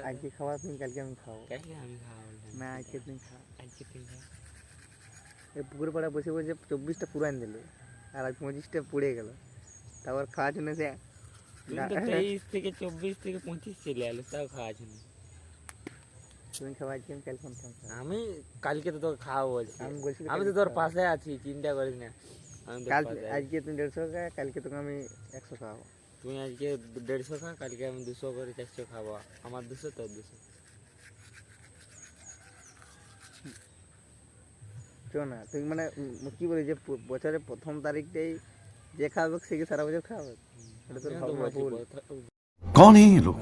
আজকে খাওয়া তুমি কালকে আমি খাবো। কালকে আমি খাওয়া না আজকে তুমি খাও। আজকে তুই খা। এই পুকুর পাড়া বসে বসে 24টা পুরান দিল আর 25টা পুড়ে গেল। তারপর খাওয়ার জন্য সে তুমি তো 23 থেকে 24 থেকে 25 চলে এলো, তাও খাওয়া ছিল। তুমি খাওয়া আজকে আমি কাল খাবো। আমি কালকে তো তোকে খাওয়া বলছি, আমি বলছি আমি তো তোর পাশে আছি, চিন্তা করিস না। আমি তোর কাল পাশে আছি। আজকে তুমি 150 খা, কালকে তোকে আমি 100 খাওয়াবো। তুই আজকে 150 খা, কালকে আমি 200 করে 400 খাবো। আমার 200 তোর 200। চো না তুমি মানে কি বলি যে বছরের প্রথম তারিখটাই যে খাওয়াবে সে কি সারা বছর খাওয়াবে? এটা তোর ভাবনা ভুল। कौन है ये लोग,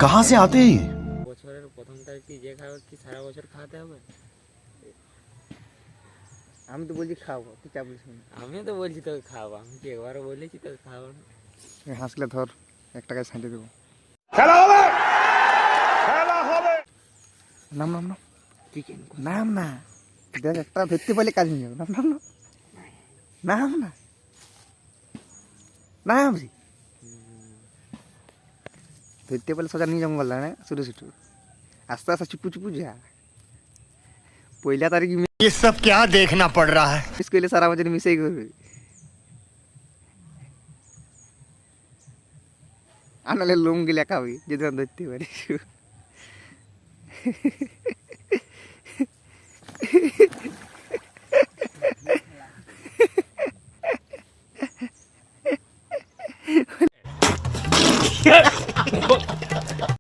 कहां से आते हैं ये? বছরের প্রথম তারিখে যে খাবে কি সারা বছর খাওয়াতে হবে? আমি তো বলছি খাওয়াবো, তুই চাপ দিস না। আমিও তো বলছি তোকে খাওয়াবো, আমি কি একবারও বলেছি তোকে খাওয়াবো না? হাসলে ধর 1 টাকায় ছাঁটে দেবো। নাম নাম নাম চিকেন নাম না, দেখ একটা ধরতে পারলে কাজ নিয়ে যাবে। নাম নাম নাম নাম না নাম রে, ধরতে পারলে সোজা নিয়ে যাবো বললাম না, ছোটো ছোটো আস্তে আস্তে চুপু চুপু যা। পয়লা তারিখ ये सब क्या देखना पड़ रहा है? মিস করলে সারা বছর মিসেই করবে। আনালে লোম গিলা খাবি যদি ধরতে পারিস।